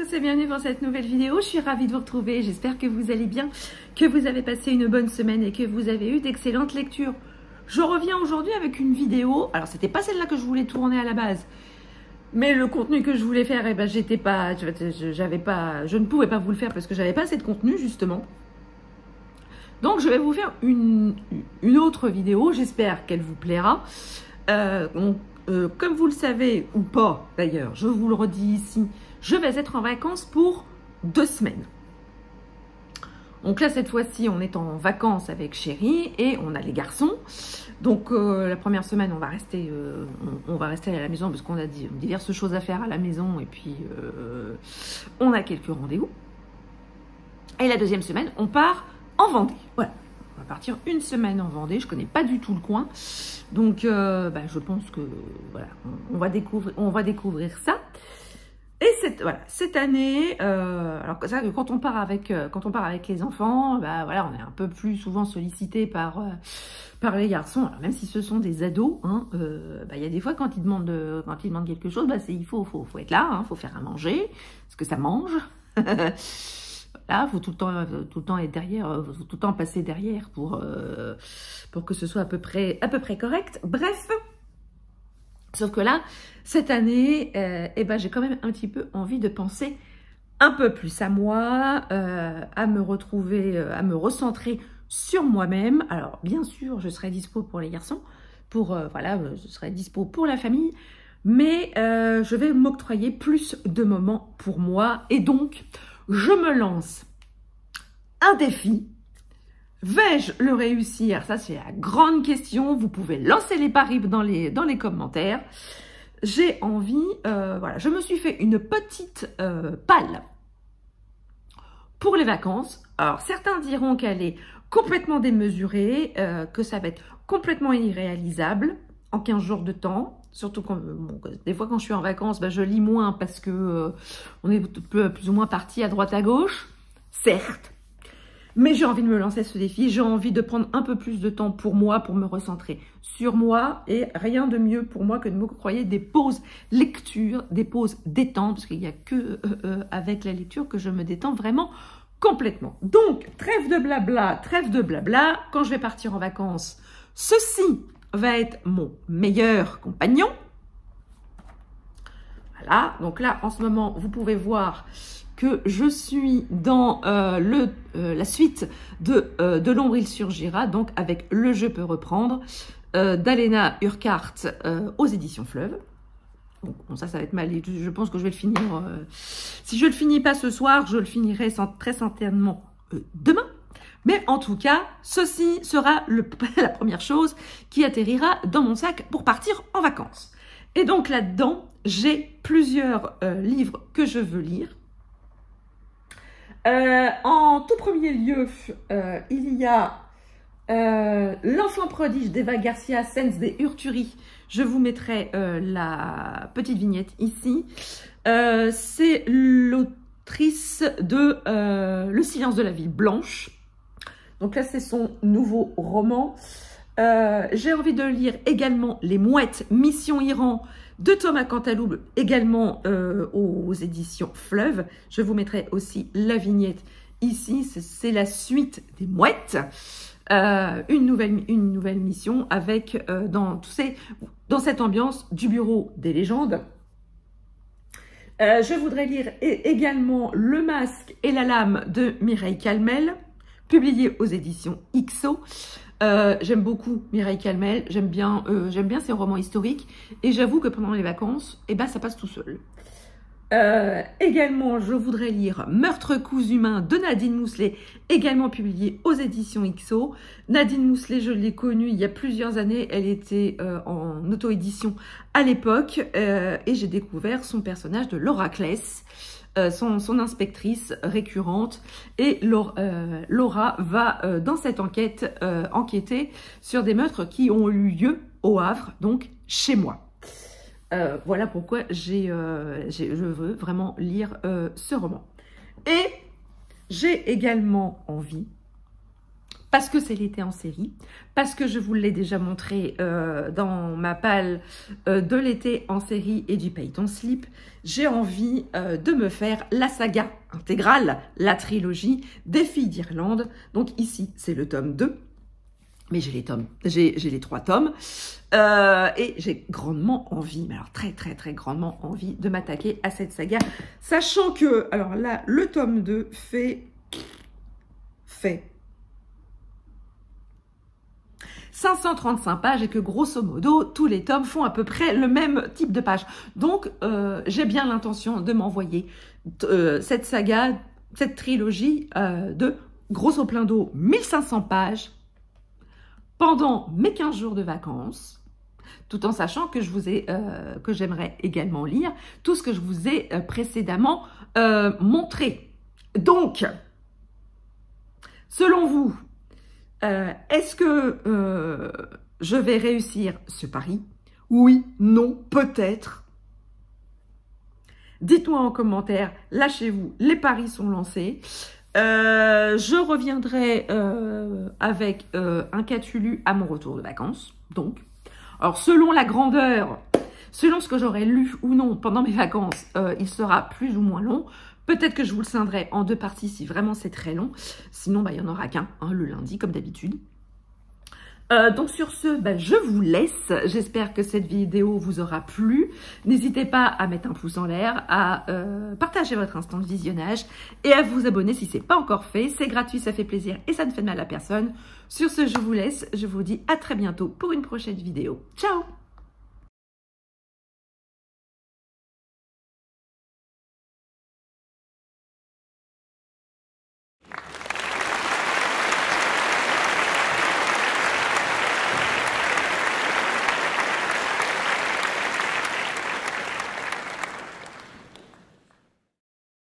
tous et bienvenue dans cette nouvelle vidéo. Je suis ravie de vous retrouver. J'espère que vous allez bien, que vous avez passé une bonne semaine et que vous avez eu d'excellentes lectures. Je reviens aujourd'hui avec une vidéo. Alors, c'était pas celle-là que je voulais tourner à la base, mais le contenu que je voulais faire, je ne pouvais pas vous le faire parce que j'avais pas assez de contenu justement. Donc, je vais vous faire une autre vidéo. J'espère qu'elle vous plaira. Comme vous le savez, ou pas d'ailleurs, je vous le redis ici, je vais être en vacances pour 2 semaines. Donc là, cette fois-ci, on est en vacances avec Chéri et on a les garçons. Donc la première semaine, on va rester à la maison parce qu'on a diverses choses à faire à la maison et puis on a quelques rendez-vous. Et la deuxième semaine, on part en Vendée. Voilà. On va partir 1 semaine en Vendée. Je connais pas du tout le coin, donc je pense que voilà, on va découvrir ça. Et cette année, alors c'est vrai que quand on part avec les enfants, voilà, on est un peu plus souvent sollicité par les garçons. Alors même si ce sont des ados, il y a des fois quand ils demandent quelque chose, il faut être là, faut faire à manger, parce que ça mange. Là, faut tout le temps être derrière, faut tout le temps passer derrière pour que ce soit à peu près correct. Bref, sauf que là, cette année, j'ai quand même un petit peu envie de penser un peu plus à moi, à me retrouver, à me recentrer sur moi-même. Alors, bien sûr, je serai dispo pour les garçons, je serai dispo pour la famille, mais je vais m'octroyer plus de moments pour moi et donc je me lance un défi. Vais-je le réussir? Ça, c'est la grande question. Vous pouvez lancer les paris dans les commentaires. J'ai envie, je me suis fait une petite palle pour les vacances. Alors, certains diront qu'elle est complètement démesurée, que ça va être complètement irréalisable en 15 jours de temps. Surtout quand, des fois quand je suis en vacances, je lis moins parce que on est plus ou moins parti à droite à gauche, certes. Mais j'ai envie de me lancer ce défi, j'ai envie de prendre un peu plus de temps pour moi, pour me recentrer sur moi. Et rien de mieux pour moi que de m'octroyer des pauses lecture, des pauses détente, parce qu'il n'y a que avec la lecture que je me détends vraiment complètement. Donc, trêve de blabla, quand je vais partir en vacances, ceci va être mon meilleur compagnon. Voilà, donc là, en ce moment, vous pouvez voir que je suis dans la suite de L'ombre il surgira, donc avec Le je peux reprendre, d'Alena Urquhart aux éditions Fleuve. Donc, bon, ça va être mal, je pense que je vais le finir. Si je ne le finis pas ce soir, je le finirai très certainement demain. Mais en tout cas, ceci sera la première chose qui atterrira dans mon sac pour partir en vacances. Et donc là-dedans, j'ai plusieurs livres que je veux lire. En tout premier lieu, il y a L'enfant prodige d'Eva Garcia Sáenz de Urturi. Je vous mettrai la petite vignette ici. C'est l'autrice de Le silence de la vie blanche. Donc là, c'est son nouveau roman. J'ai envie de lire également Les Mouettes, Mission Iran de Thomas Cantaloupe, également aux éditions Fleuve. Je vous mettrai aussi la vignette ici. C'est la suite des Mouettes. Une nouvelle mission avec dans cette ambiance du bureau des légendes. Je voudrais lire également Le masque et la lame de Mireille Calmel, publié aux éditions XO. J'aime beaucoup Mireille Calmel, j'aime bien ses romans historiques et j'avoue que pendant les vacances, ça passe tout seul. Également, je voudrais lire Meurtre cousu main de Nadine Mousselet, également publié aux éditions XO. Nadine Mousselet, je l'ai connue il y a plusieurs années, elle était en auto-édition à l'époque et j'ai découvert son personnage de Laura Kless. Son inspectrice récurrente, et Laura va dans cette enquête enquêter sur des meurtres qui ont eu lieu au Havre, donc chez moi. Voilà pourquoi je veux vraiment lire ce roman. Et j'ai également envie parce que c'est l'été en série, parce que je vous l'ai déjà montré dans ma palle de l'été en série et du Paye ton slip, j'ai envie de me faire la saga intégrale, la trilogie des filles d'Irlande. Donc ici, c'est le tome 2, mais j'ai les 3 tomes et j'ai grandement envie, mais alors très grandement envie de m'attaquer à cette saga, sachant que, alors là, le tome 2 fait 535 pages et que grosso modo, tous les tomes font à peu près le même type de page. Donc, j'ai bien l'intention de m'envoyer cette saga, cette trilogie de grosso plein d'eau 1500 pages pendant mes 15 jours de vacances, tout en sachant que que j'aimerais également lire tout ce que je vous ai précédemment montré. Donc, selon vous, est-ce que je vais réussir ce pari? Oui, non, peut-être. Dites-moi en commentaire, lâchez-vous, les paris sont lancés. Je reviendrai avec un Cthulhu à mon retour de vacances. Donc, alors selon la grandeur, selon ce que j'aurai lu ou non pendant mes vacances, il sera plus ou moins long. Peut-être que je vous le scindrai en 2 parties si vraiment c'est très long. Sinon, il n'y en aura qu'un, le lundi, comme d'habitude. Donc sur ce, je vous laisse. J'espère que cette vidéo vous aura plu. N'hésitez pas à mettre un pouce en l'air, à partager votre instant de visionnage et à vous abonner si ce n'est pas encore fait. C'est gratuit, ça fait plaisir et ça ne fait de mal à personne. Sur ce, je vous laisse. Je vous dis à très bientôt pour une prochaine vidéo. Ciao!